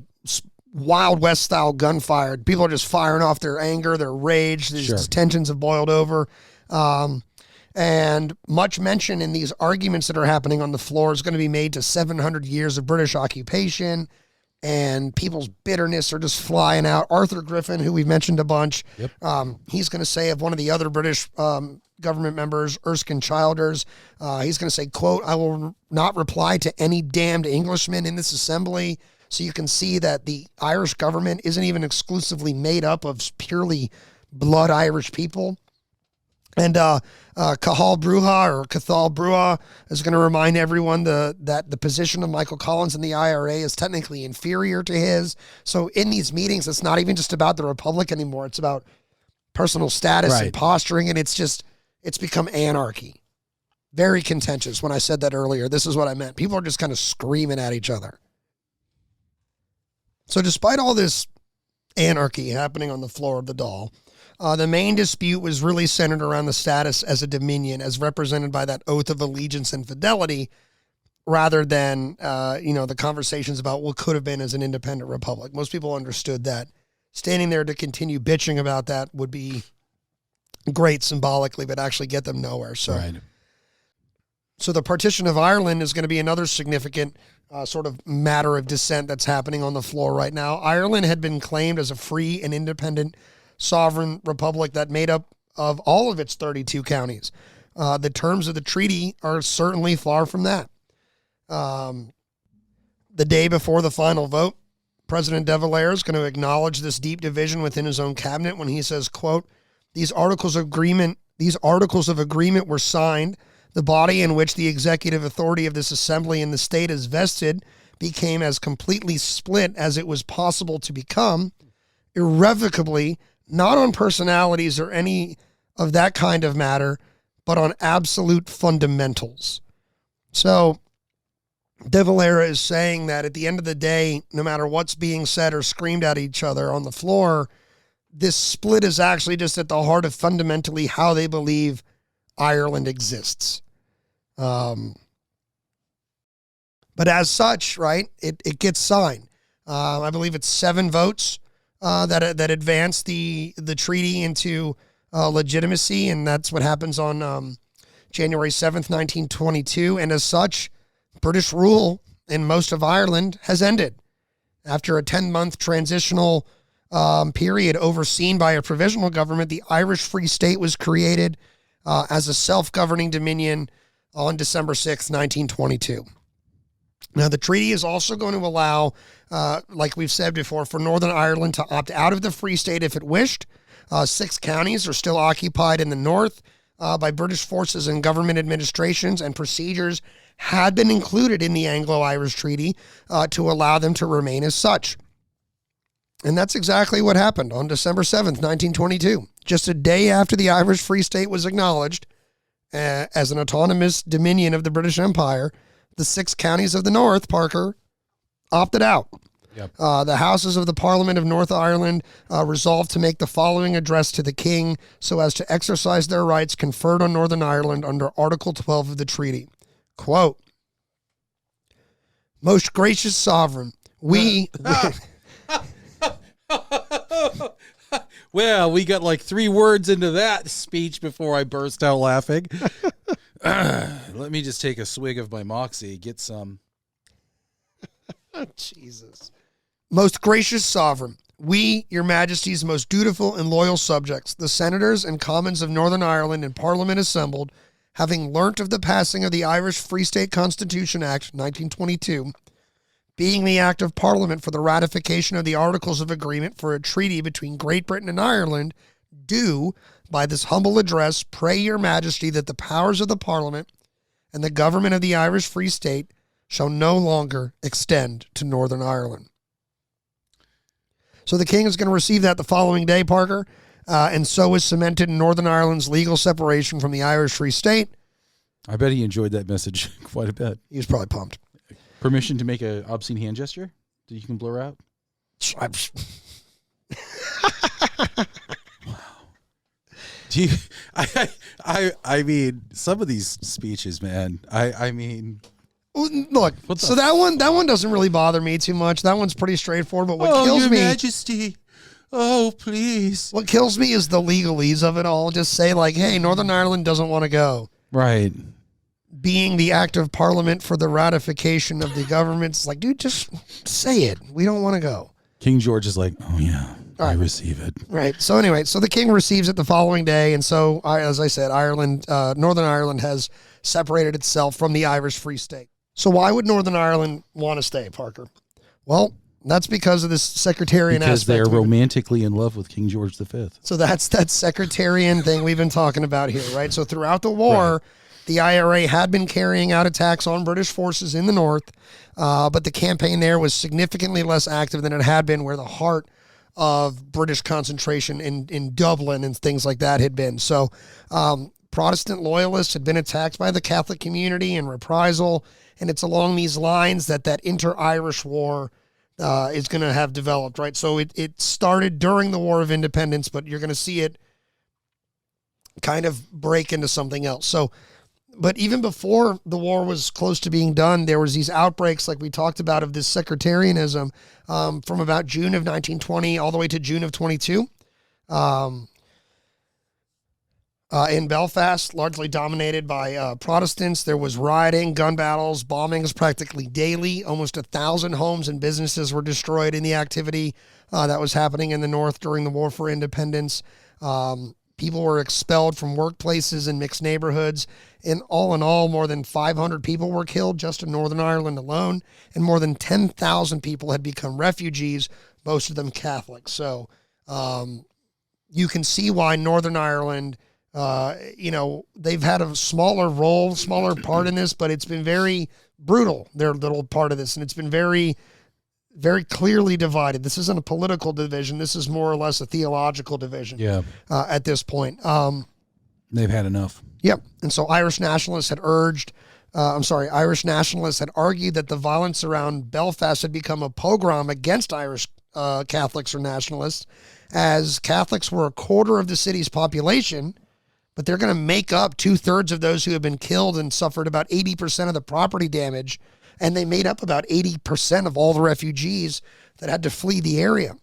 Wild West style gunfire. People are just firing off their anger, their rage. These tensions have boiled over. And much mention in these arguments that are happening on the floor is going to be made to 700 years of British occupation, and people's bitterness are just flying out. Arthur Griffin, who we've mentioned a bunch, he's going to say of one of the other British government members, Erskine Childers, he's going to say, quote, I will not reply to any damned Englishman in this assembly. So you can see that the Irish government isn't even exclusively made up of purely blood Irish people. And Cathal Brugha is going to remind everyone that the position of Michael Collins in the IRA is technically inferior to his. So in these meetings, it's not even just about the Republic anymore. It's about personal status and posturing, and it's become anarchy. Very contentious. When I said that earlier, this is what I meant. People are just kind of screaming at each other. So despite all this anarchy happening on the floor of the Dáil, the main dispute was really centered around the status as a dominion, as represented by that oath of allegiance and fidelity, rather than the conversations about what could have been as an independent republic. Most people understood that standing there to continue bitching about that would be great symbolically, but actually get them nowhere. So the partition of Ireland is going to be another significant sort of matter of dissent that's happening on the floor right now. Ireland had been claimed as a free and independent sovereign republic that made up of all of its 32 counties. The terms of the treaty are certainly far from that. The day before the final vote, President De Valera is going to acknowledge this deep division within his own cabinet when he says, quote, these articles of agreement were signed. The body in which the executive authority of this assembly in the state is vested became as completely split as it was possible to become, irrevocably, not on personalities or any of that kind of matter, but on absolute fundamentals. So De Valera is saying that at the end of the day, no matter what's being said or screamed at each other on the floor, this split is actually just at the heart of fundamentally how they believe Ireland exists. But as such, right, it gets signed. I believe it's 7 votes that advance the treaty into legitimacy, and that's what happens on January 7th, 1922. And as such, British rule in most of Ireland has ended. After a 10-month transitional period overseen by a provisional government, the Irish Free State was created as a self-governing dominion on December 6th, 1922. Now, the treaty is also going to allow, like we've said before, for Northern Ireland to opt out of the Free State if it wished. 6 counties are still occupied in the north by British forces and government administrations, and procedures had been included in the Anglo-Irish Treaty to allow them to remain as such. And that's exactly what happened on December 7th, 1922. Just a day after the Irish Free State was acknowledged as an autonomous dominion of the British Empire, the 6 counties of the north, Parker, opted out. Yep. The Houses of the Parliament of North Ireland resolved to make the following address to the King so as to exercise their rights conferred on Northern Ireland under Article 12 of the treaty. Quote, "Most gracious sovereign, we..." Well, we got like 3 words into that speech before I burst out laughing. Let me just take a swig of my Moxie, get some. Jesus. "Most gracious sovereign, we, your majesty's most dutiful and loyal subjects, the senators and commons of Northern Ireland in Parliament assembled, having learnt of the passing of the Irish Free State Constitution Act 1922, being the act of Parliament for the ratification of the Articles of Agreement for a treaty between Great Britain and Ireland, do, by this humble address, pray your majesty that the powers of the Parliament and the government of the Irish Free State shall no longer extend to Northern Ireland." So the king is going to receive that the following day, Parker, and so is cemented Northern Ireland's legal separation from the Irish Free State. I bet he enjoyed that message quite a bit. He was probably pumped. Permission to make an obscene hand gesture that you can blur out? Do you, I mean, some of these speeches, man, I mean... Look, so that one doesn't really bother me too much. That one's pretty straightforward, but what kills Your me... Majesty, oh, please. What kills me is the legalese of it all. Just say like, hey, Northern Ireland doesn't want to go. Right. Being the act of Parliament for the ratification of the government. It's like, dude, just say it. We don't want to go. King George is like, oh, yeah, All right. I receive it. Right. So anyway, so the king receives it the following day. And so, as I said, Northern Ireland has separated itself from the Irish Free State. So why would Northern Ireland want to stay, Parker? Well, that's because of this sectarian because aspect. they're romantically in love with King George V. So that's that sectarian thing we've been talking about here, right? So throughout the war, the IRA had been carrying out attacks on British forces in the north, but the campaign there was significantly less active than it had been where the heart of British concentration in Dublin and things like that had been. So Protestant loyalists had been attacked by the Catholic community in reprisal, and it's along these lines that inter-Irish war is going to have developed, right? So it started during the War of Independence, but you're going to see it kind of break into something else. So, but even before the war was close to being done, there was these outbreaks, like we talked about, of this sectarianism from about June of 1920 all the way to June of 22. In Belfast, largely dominated by Protestants, there was rioting, gun battles, bombings practically daily. Almost 1,000 homes and businesses were destroyed in the activity that was happening in the north during the War for Independence. People were expelled from workplaces in mixed neighborhoods. In all, more than 500 people were killed just in Northern Ireland alone, and more than 10,000 people had become refugees, most of them Catholic. So you can see why Northern Ireland... they've had a smaller part in this, but it's been very brutal, their little part of this. And it's been very, very clearly divided. This isn't a political division. This is more or less a theological division. Yeah. At this point. They've had enough. Yep. And so Irish nationalists had argued that the violence around Belfast had become a pogrom against Irish Catholics or nationalists. as Catholics were a quarter of the city's population, but they're going to make up 2/3 of those who have been killed and suffered about 80% of the property damage. And they made up about 80% of all the refugees that had to flee the area.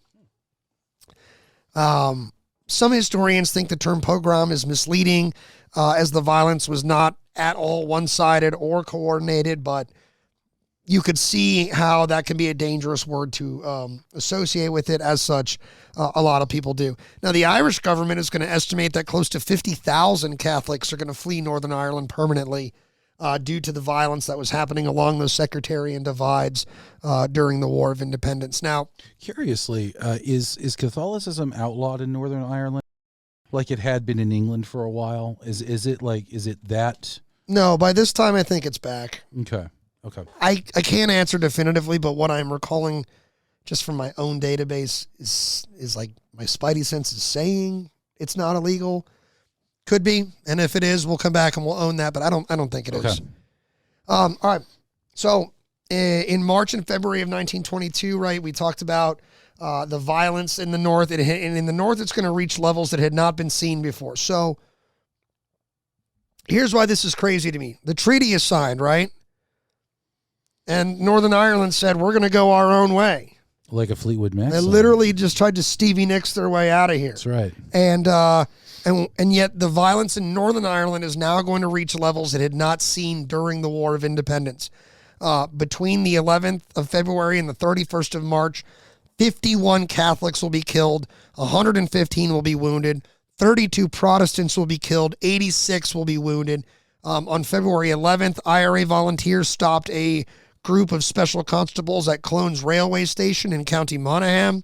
Some historians think the term pogrom is misleading, as the violence was not at all one-sided or coordinated, but you could see how that can be a dangerous word to associate with it. As such, a lot of people do. Now, the Irish government is going to estimate that close to 50,000 Catholics are going to flee Northern Ireland permanently due to the violence that was happening along those sectarian divides during the War of Independence. Now, curiously, is Catholicism outlawed in Northern Ireland like it had been in England for a while? Is it that? No, by this time I think it's back. Okay. I can't answer definitively, but what I'm recalling just from my own database is like my spidey sense is saying it's not illegal. Could be, and if it is, we'll come back and we'll own that, but I don't think it is. All right. So in March and February of 1922, right, we talked about the violence in the North. And in the North, it's going to reach levels that had not been seen before. So here's why this is crazy to me. The treaty is signed, right? And Northern Ireland said, we're going to go our own way. Like a Fleetwood Mac They song. literally just tried to Stevie Nicks their way out of here. That's right. And yet the violence in Northern Ireland is now going to reach levels it had not seen during the War of Independence. Between the 11th of February and the 31st of March, 51 Catholics will be killed, 115 will be wounded, 32 Protestants will be killed, 86 will be wounded. On February 11th, IRA volunteers stopped a group of special constables at Clones Railway Station in County Monaghan.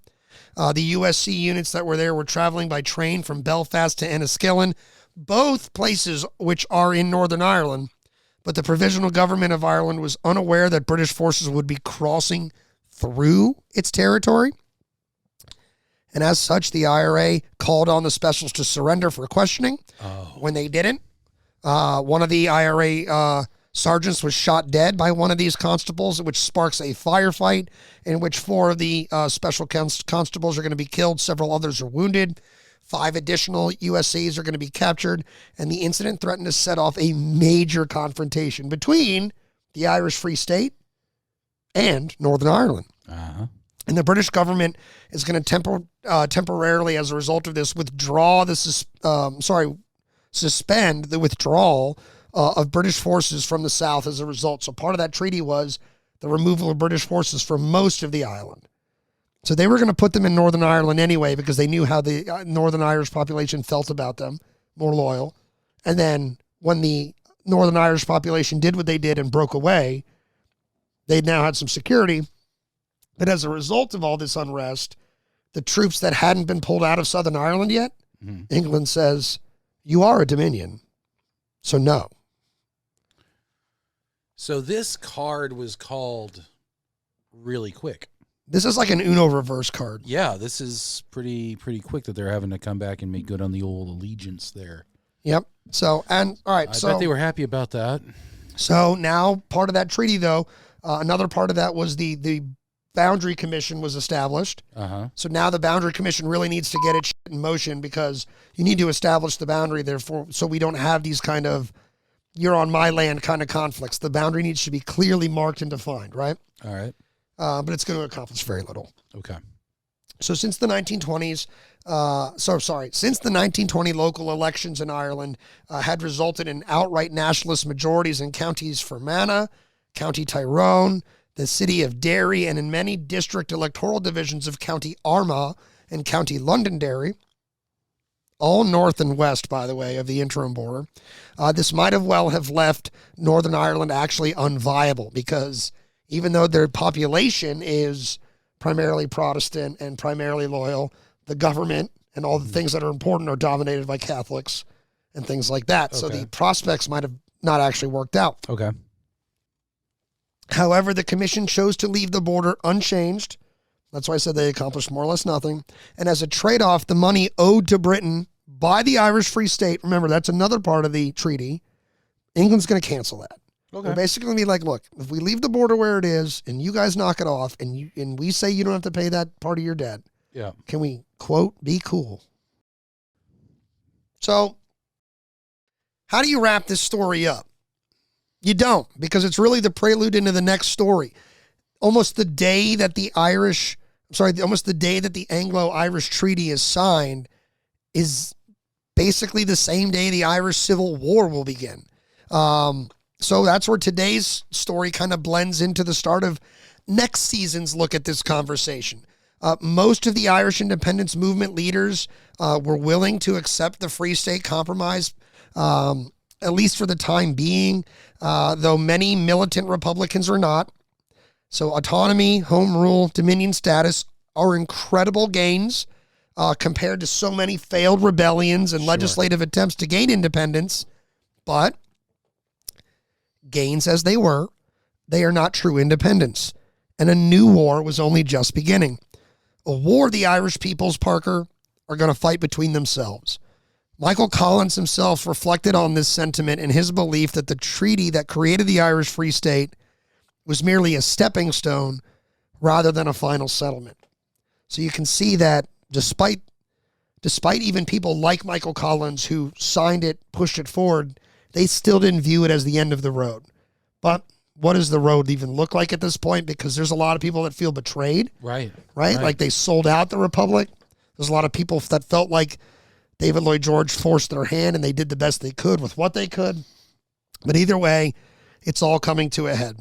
The USC units that were there were traveling by train from Belfast to Enniskillen, both places which are in Northern Ireland, but the Provisional Government of Ireland was unaware that British forces would be crossing through its territory. And as such, the IRA called on the specials to surrender for questioning. When they didn't, one of the IRA sergeants was shot dead by one of these constables, which sparks a firefight in which 4 of the special constables are going to be killed. Several others are wounded. 5 additional USAs are going to be captured. And the incident threatened to set off a major confrontation between the Irish Free State and Northern Ireland. And the British government is going to temporarily, as a result of this, suspend the withdrawal of British forces from the South as a result. So part of that treaty was the removal of British forces from most of the island. So they were going to put them in Northern Ireland anyway because they knew how the Northern Irish population felt about them, more loyal. And then when the Northern Irish population did what they did and broke away, they now had some security. But as a result of all this unrest, the troops that hadn't been pulled out of Southern Ireland yet, England says, you are a Dominion, so no. So this card was called really quick. This is like an Uno reverse card. Yeah, this is pretty quick that they're having to come back and make good on the old allegiance there. Yep. So, and all right. I bet they were happy about that. So now part of that treaty, though, another part of that was the Boundary Commission was established. So now the Boundary Commission really needs to get its shit in motion because you need to establish the boundary, therefore, so we don't have these kind of you're on my land kind of conflicts. The boundary needs to be clearly marked and defined, right? All right. But it's going to accomplish very little. Okay. So since the 1920s, since the 1920 local elections in Ireland had resulted in outright nationalist majorities in counties Fermanagh, County Tyrone, the city of Derry, and in many district electoral divisions of County Armagh and County Londonderry, all north and west, by the way, of the interim border, this might have left Northern Ireland actually unviable because even though their population is primarily Protestant and primarily loyal, the government and all the things that are important are dominated by Catholics and things like that. So the prospects might have not actually worked out. Okay. However, the commission chose to leave the border unchanged. That's why I said they accomplished more or less nothing. And as a trade-off, the money owed to Britain by the Irish Free State, remember, that's another part of the treaty, England's going to cancel that. Okay. They're basically going to be like, look, if we leave the border where it is and you guys knock it off and we say you don't have to pay that part of your debt, yeah, can we quote, be cool. So, how do you wrap this story up? You don't, because it's really the prelude into the next story. Almost the day that the Anglo-Irish Treaty is signed is basically the same day the Irish Civil War will begin. So that's where today's story kind of blends into the start of next season's look at this conversation. Most of the Irish independence movement leaders were willing to accept the Free State Compromise, at least for the time being, though many militant Republicans are not. So autonomy, home rule, dominion status are incredible gains compared to so many failed rebellions and legislative attempts to gain independence. But gains as they were, they are not true independence. And a new war was only just beginning. A war the Irish peoples, Parker, are going to fight between themselves. Michael Collins himself reflected on this sentiment in his belief that the treaty that created the Irish Free State was merely a stepping stone rather than a final settlement. So you can see that despite even people like Michael Collins who signed it, pushed it forward, they still didn't view it as the end of the road. But what does the road even look like at this point? Because there's a lot of people that feel betrayed. Right. Like they sold out the Republic. There's a lot of people that felt like David Lloyd George forced their hand and they did the best they could with what they could. But either way, it's all coming to a head.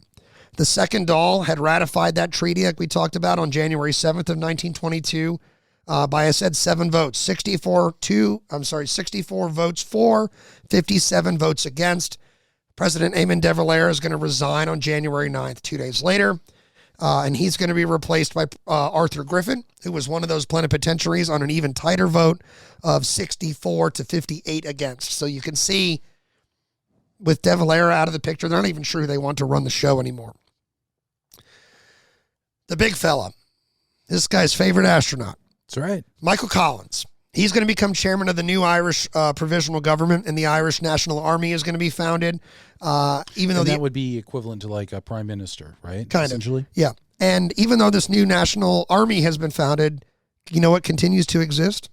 The Second Dáil had ratified that treaty, like we talked about, on January 7th of 1922 by, I said, 7 votes. 64 votes for, 57 votes against. President Eamon de Valera is going to resign on January 9th, 2 days later. And he's going to be replaced by Arthur Griffin, who was one of those plenipotentiaries on an even tighter vote of 64 to 58 against. So you can see with de Valera out of the picture, they're not even sure who they want to run the show anymore. The big fella, this guy's favorite astronaut. That's right. Michael Collins. He's going to become chairman of the new Irish provisional government, and the Irish National Army is going to be founded. That would be equivalent to like a prime minister, right? Kind Essentially. of. Yeah. And even though this new National Army has been founded, you know what continues to exist?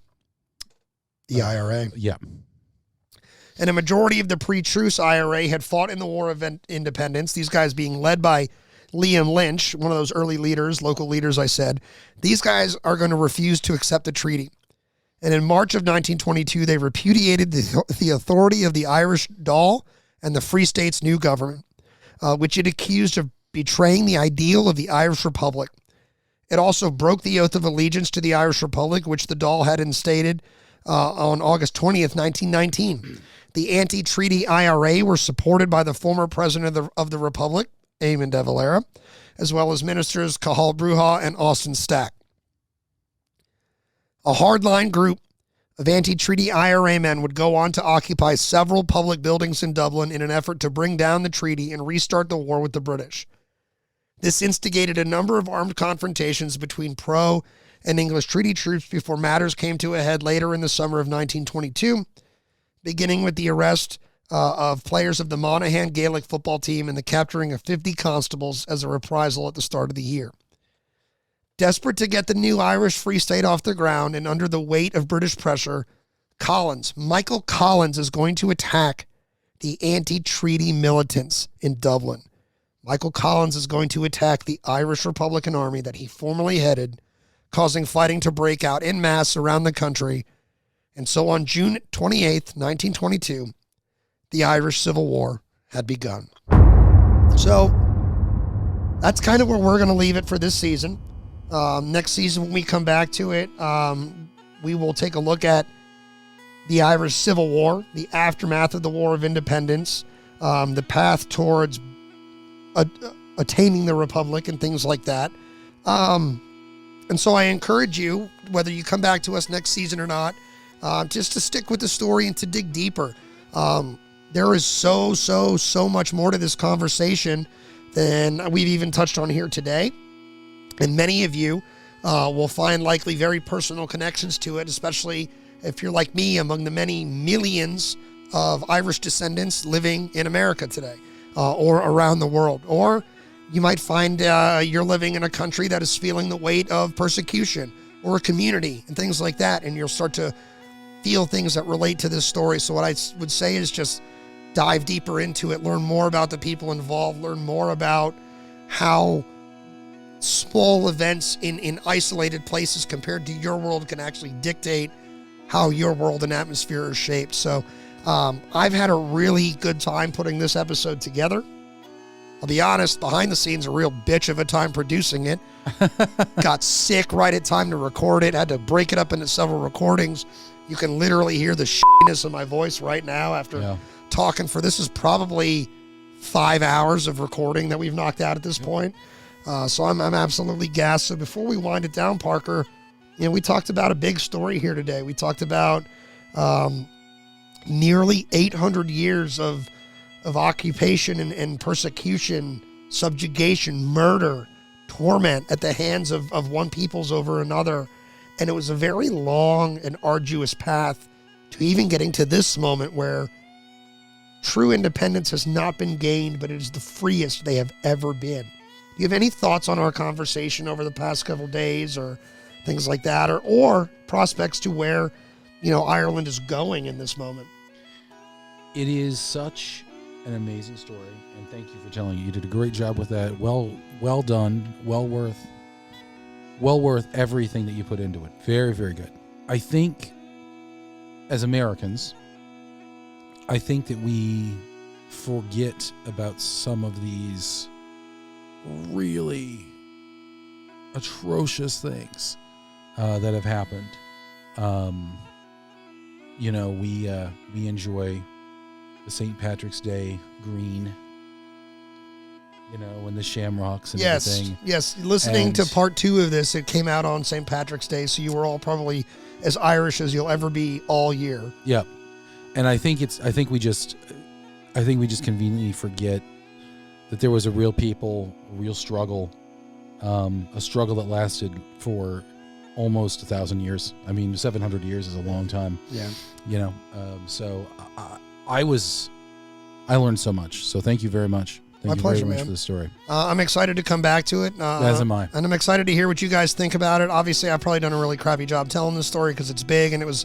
The IRA. Yeah. And a majority of the pre-truce IRA had fought in the War of Independence, these guys being led by Liam Lynch, one of those early leaders, local leaders I said. These guys are going to refuse to accept the treaty. And in March of 1922, they repudiated the authority of the Irish Dáil and the Free State's new government, which it accused of betraying the ideal of the Irish Republic. It also broke the oath of allegiance to the Irish Republic, which the Dáil had instated on August 20th, 1919. The anti-treaty IRA were supported by the former president of the Republic, Eamon de Valera, as well as ministers Cathal Brugha and Austin Stack. A hardline group of anti-treaty IRA men would go on to occupy several public buildings in Dublin in an effort to bring down the treaty and restart the war with the British. This instigated a number of armed confrontations between pro and English treaty troops before matters came to a head later in the summer of 1922, beginning with the arrest of players of the Monaghan Gaelic football team and the capturing of 50 constables as a reprisal at the start of the year. Desperate to get the new Irish Free State off the ground and under the weight of British pressure, Michael Collins is going to attack the anti-treaty militants in Dublin. Michael Collins is going to attack the Irish Republican Army that he formerly headed, causing fighting to break out en masse around the country. And so on June 28th, 1922, the Irish Civil War had begun. So that's kind of where we're going to leave it for this season. Next season, when we come back to it, we will take a look at the Irish Civil War, the aftermath of the War of Independence, the path towards attaining the Republic and things like that. And so I encourage you, whether you come back to us next season or not, just to stick with the story and to dig deeper. There is so much more to this conversation than we've even touched on here today. And many of you will find likely very personal connections to it, especially if you're like me, among the many millions of Irish descendants living in America today or around the world. Or you might find you're living in a country that is feeling the weight of persecution or a community and things like that. And you'll start to feel things that relate to this story. So what I would say is just dive deeper into it, learn more about the people involved, learn more about how small events in isolated places compared to your world can actually dictate how your world and atmosphere is shaped. So I've had a really good time putting this episode together. I'll be honest, behind the scenes, a real bitch of a time producing it. Got sick right at time to record it. Had to break it up into several recordings. You can literally hear the shittiness of my voice right now after talking for, this is probably 5 hours of recording that we've knocked out at this point. So I'm absolutely gassed. So before we wind it down, Parker, we talked about a big story here today. We talked about nearly 800 years of occupation and persecution, subjugation, murder, torment at the hands of one peoples over another. And it was a very long and arduous path to even getting to this moment where true independence has not been gained, but it is the freest they have ever been. Do you have any thoughts on our conversation over the past couple days or things like that, or prospects to where, Ireland is going in this moment? It is such an amazing story, and thank you for telling it. You did a great job with that. Well done. Well worth everything that you put into it. Very, very good. I think as Americans, I think that we forget about some of these really atrocious things that have happened. We enjoy the St. Patrick's Day green, and the shamrocks and everything. Yes, listening to part 2 of this, it came out on St. Patrick's Day, so you were all probably as Irish as you'll ever be all year. Yep. And I think we just conveniently forget that there was a real people, a real struggle, a struggle that lasted for almost 1,000 years. I mean, 700 years is a long time. Yeah. So I learned so much. So thank you very much. Thank you very much for the story. I'm excited to come back to it. As am I. And I'm excited to hear what you guys think about it. Obviously, I've probably done a really crappy job telling this story because it's big and it was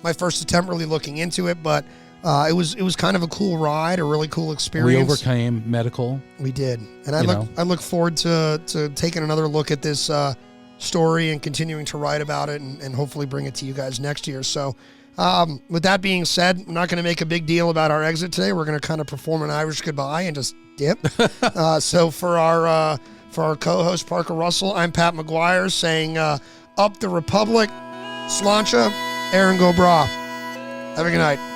my first attempt really looking into it, but it was kind of a cool ride, a really cool experience. We overcame medical. We did. And I look forward to taking another look at this story and continuing to write about it and hopefully bring it to you guys next year. So with that being said, I'm not going to make a big deal about our exit today. We're going to kind of perform an Irish goodbye and just dip. So for our co-host Parker Russell, I'm Pat McGuire saying up the Republic, Sláinte, Aaron Go Bra. Have a good night.